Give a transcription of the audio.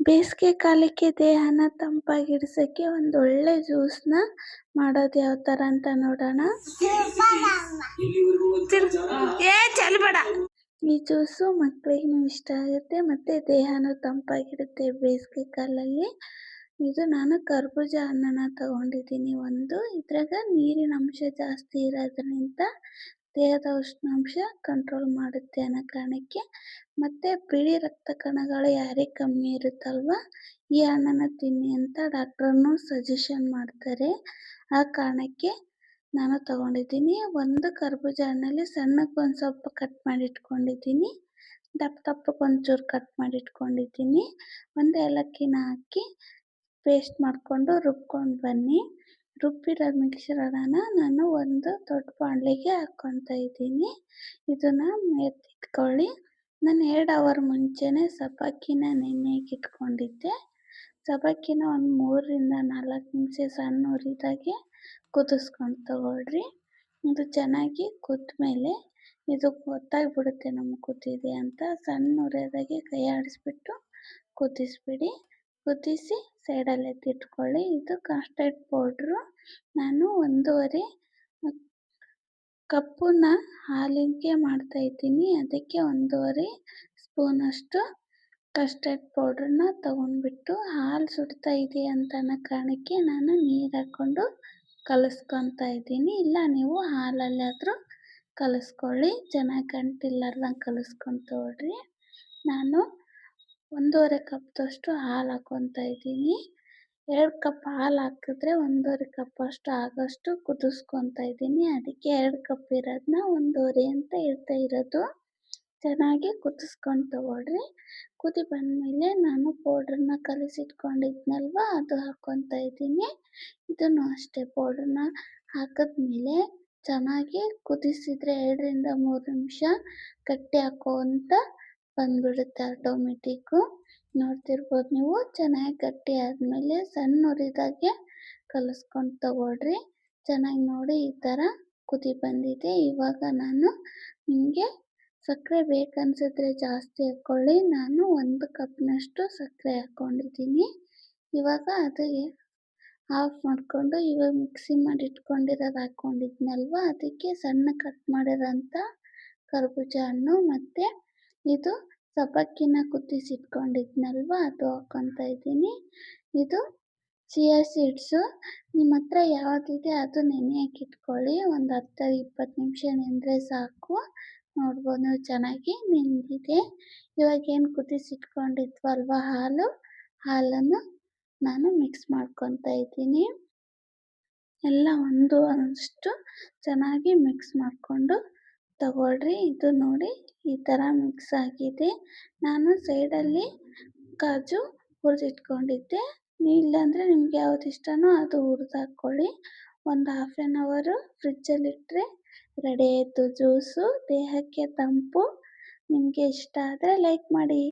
ಬೇಸಿಗೆ ಕಾಲಕ್ಕೆ ದೇಹನ ತಂಪಾಗಿಡ್ಸಕ್ಕೆ ಒಂದೊಳ್ಳೆ ಜ್ಯೂಸ್ನ ಮಾಡೋದು ಯಾವ ಥರ ಅಂತ ನೋಡೋಣ. ಈ ಜ್ಯೂಸು ಮಕ್ಕಳಿಗೂ ಇಷ್ಟ ಆಗುತ್ತೆ ಮತ್ತು ದೇಹನೂ ತಂಪಾಗಿಡುತ್ತೆ ಬೇಸಿಗೆ ಕಾಲಲ್ಲಿ. ಇದು ನಾನು ಕರ್ಬೂಜ ಹಣ್ಣನ್ನ ತಗೊಂಡಿದ್ದೀನಿ ಇದ್ರಾಗ ನೀರಿನ ಅಂಶ ಜಾಸ್ತಿ ಇರೋದ್ರಿಂದ ದೇಹದ ಉಷ್ಣಾಂಶ ಕಂಟ್ರೋಲ್ ಮಾಡುತ್ತೆ ಅನ್ನೋ ಕಾರಣಕ್ಕೆ, ಮತ್ತು ಬಿಳಿ ರಕ್ತ ಕಣಗಳು ಯಾರಿಗೆ ಕಮ್ಮಿ ಇರುತ್ತಲ್ವ ಈ ಹಣ್ಣನ್ನು ತಿನ್ನಿ ಅಂತ ಡಾಕ್ಟ್ರನ್ನು ಸಜೆಷನ್ ಮಾಡ್ತಾರೆ. ಆ ಕಾರಣಕ್ಕೆ ನಾನು ತಗೊಂಡಿದ್ದೀನಿ. ಒಂದು ಕರ್ಬೂಜ ಹಣ್ಣಲ್ಲಿ ಸಣ್ಣಕ್ಕೆ ಒಂದು ಸ್ವಲ್ಪ ಕಟ್ ಮಾಡಿ ಇಟ್ಕೊಂಡಿದ್ದೀನಿ, ದಪ್ಪ ದಪ್ಪಕ್ಕೆ ಒಂಚೂರು ಕಟ್ ಮಾಡಿ ಇಟ್ಕೊಂಡಿದ್ದೀನಿ. ಒಂದು ಏಲಕ್ಕಿನ ಹಾಕಿ ಪೇಸ್ಟ್ ಮಾಡಿಕೊಂಡು ರುಬ್ಕೊಂಡು ಬನ್ನಿ. ರುಬ್ಬಿರೋ ಮಿಕ್ಸರನ್ನು ನಾನು ಒಂದು ದೊಡ್ಡ ಬಾಣಲೆಗೆ ಹಾಕ್ಕೊತಾ ಇದ್ದೀನಿ. ಇದನ್ನು ಎತ್ತಿಟ್ಕೊಳ್ಳಿ. ನಾನು 2 ಅವರ್ ಮುಂಚೆನೇ ಸಬ್ಬಕ್ಕಿನ ನೆನೆಯಕ್ಕೆ ಇಟ್ಕೊಂಡಿದ್ದೆ. ಸಬ್ಬಕ್ಕಿನ ಒಂದು 3ರಿಂದ 4 ನಿಮಿಷ ಸಣ್ಣ ಉರಿದಾಗೆ ಕುದಿಸ್ಕೊಂಡು ತಗೊಳ್ರಿ. ಇದು ಚೆನ್ನಾಗಿ ಕುದ್ಮೇಲೆ ಇದು ಗೊತ್ತಾಗ್ಬಿಡುತ್ತೆ ನಮ್ಗೆ ಕುದ್ದಿದೆ ಅಂತ. ಸಣ್ಣ ಉರಿದಾಗೆ ಕೈ ಆಡಿಸ್ಬಿಟ್ಟು ಕುದಿಸ್ಬಿಡಿ. ಕುದಿಸಿ ಸೈಡಲ್ಲಿ ಎತ್ತಿಟ್ಕೊಳ್ಳಿ. ಇದು ಕಸ್ಟರ್ಡ್ ಪೌಡ್ರು ನಾನು 1.5 ಕಪ್ಪನ್ನ ಹಾಲಿಗೆ ಮಾಡ್ತಾಯಿದ್ದೀನಿ. ಅದಕ್ಕೆ 1.5 ಸ್ಪೂನಷ್ಟು ಕಸ್ಟರ್ಡ್ ಪೌಡ್ರನ್ನ ತೊಗೊಂಡ್ಬಿಟ್ಟು ಹಾಲು ಸುಡ್ತಾ ಇದೆ ಅಂತ ಅನ್ನೋ ಕಾರಣಕ್ಕೆ ನಾನು ನೀರು ಹಾಕ್ಕೊಂಡು ಕಲಿಸ್ಕೊತಾ ಇದ್ದೀನಿ. ಇಲ್ಲ ನೀವು ಹಾಲಲ್ಲಾದರೂ ಕಲಿಸ್ಕೊಳ್ಳಿ, ಚೆನ್ನಾಗಿ ಗಂಟಿಲ್ಲಾರ್ದಂಗೆ ಕಲಿಸ್ಕೊಂಡು ತಗೊಳ್ರಿ. ನಾನು 1.5 ಕಪ್ದಷ್ಟು ಹಾಲು ಹಾಕ್ಕೊತಾ ಇದ್ದೀನಿ. 2 ಕಪ್ ಹಾಲು ಹಾಕಿದ್ರೆ 1.5 ಕಪ್ಪಷ್ಟು ಆಗೋಷ್ಟು ಕುದಿಸ್ಕೊತಾ ಇದ್ದೀನಿ. ಅದಕ್ಕೆ 2 ಕಪ್ ಇರೋದನ್ನ 1.5 ಅಂತ ಹೇಳ್ತಾ ಇರೋದು. ಚೆನ್ನಾಗಿ ಕುದಿಸ್ಕೊಂಡು ತಗೊಳ್ರಿ. ಕುದಿ ಬಂದಮೇಲೆ ನಾನು ಪೌಡ್ರನ್ನ ಕಲಿಸಿಟ್ಕೊಂಡಿದ್ನಲ್ವ ಅದು ಹಾಕ್ಕೊತಾ ಇದ್ದೀನಿ. ಇದನ್ನು ಅಷ್ಟೇ ಪೌಡ್ರನ್ನ ಹಾಕಿದ್ಮೇಲೆ ಚೆನ್ನಾಗಿ ಕುದಿಸಿದ್ರೆ 2ರಿಂದ 3 ನಿಮಿಷ ಗಟ್ಟಿ ಹಾಕೋಂತ ಬಂದ್ಬಿಡುತ್ತೆ ಆಟೋಮೆಟಿಕ್ಕು. ನೋಡ್ತಿರ್ಬೋದು ನೀವು. ಚೆನ್ನಾಗಿ ಗಟ್ಟಿ ಆದಮೇಲೆ ಸಣ್ಣ ಉರಿದಾಗೆ ಕಲಿಸ್ಕೊಂಡು ತಗೊಳ್ರಿ. ಚೆನ್ನಾಗಿ ನೋಡಿ ಈ ಥರ ಕುದಿ ಬಂದಿದೆ. ಇವಾಗ ನಾನು ನಿಮಗೆ ಸಕ್ಕರೆ ಬೇಕನ್ಸಿದ್ರೆ ಜಾಸ್ತಿ ಹಾಕ್ಕೊಳ್ಳಿ. ನಾನು 1 ಕಪ್ನಷ್ಟು ಸಕ್ಕರೆ ಹಾಕ್ಕೊಂಡಿದ್ದೀನಿ. ಇವಾಗ ಅದು ಆಫ್ ಮಾಡಿಕೊಂಡು ಇವಾಗ ಮಿಕ್ಸಿ ಮಾಡಿ ಇಟ್ಕೊಂಡಿರೋದು ಹಾಕ್ಕೊಂಡಿದ್ನಲ್ವ ಅದಕ್ಕೆ ಸಣ್ಣ ಕಟ್ ಮಾಡಿರೋಂಥ ಕರ್ಬೂಜ ಹಣ್ಣು ಮತ್ತು ಇದು ಸಬ್ಬಕ್ಕಿನ ಕುದಿಸಿಟ್ಕೊಂಡಿದ್ನಲ್ವ ಅದು ಹಾಕ್ಕೊತಾ ಇದ್ದೀನಿ. ಇದು ಚಿಯಾ ಸೀಡ್ಸು ನಿಮ್ಮ ಹತ್ರ ಯಾವುದಿದೆ ಅದು ನೆನೆಯಕ್ಕೆ ಇಟ್ಕೊಳ್ಳಿ. ಒಂದು 10-20 ನಿಮಿಷ ನೆಂದರೆ ಸಾಕು. ನೋಡ್ಬೋದು ನೀವು ಚೆನ್ನಾಗಿ ನೆಂದಿದೆ. ಇವಾಗೇನು ಕುದಿಸಿಟ್ಕೊಂಡಿದ್ವಲ್ವ ಹಾಲನ್ನು ನಾನು ಮಿಕ್ಸ್ ಮಾಡ್ಕೊತಾ ಇದ್ದೀನಿ. ಎಲ್ಲ ಒಂದಷ್ಟು ಚೆನ್ನಾಗಿ ಮಿಕ್ಸ್ ಮಾಡಿಕೊಂಡು ತಗೊಳ್ರಿ. ಇದು ನೋಡಿ ಈ ಥರ ಮಿಕ್ಸ್ ಆಗಿದೆ. ನಾನು ಸೈಡಲ್ಲಿ ಕಾಜು ಹುರಿದಿಟ್ಕೊಂಡಿದ್ದೆ. ಇಲ್ಲಾಂದರೆ ನಿಮ್ಗೆ ಯಾವ್ದು ಇಷ್ಟನೋ ಅದು ಹುರಿದು ಹಾಕ್ಕೊಳ್ಳಿ. ಒಂದು 1/2 ಅವರು ಫ್ರಿಜ್ಜಲ್ಲಿಟ್ಟರೆ ರೆಡಿ ಆಯಿತು ಜ್ಯೂಸು. ದೇಹಕ್ಕೆ ತಂಪು. ನಿಮಗೆ ಇಷ್ಟ ಆದರೆ ಲೈಕ್ ಮಾಡಿ.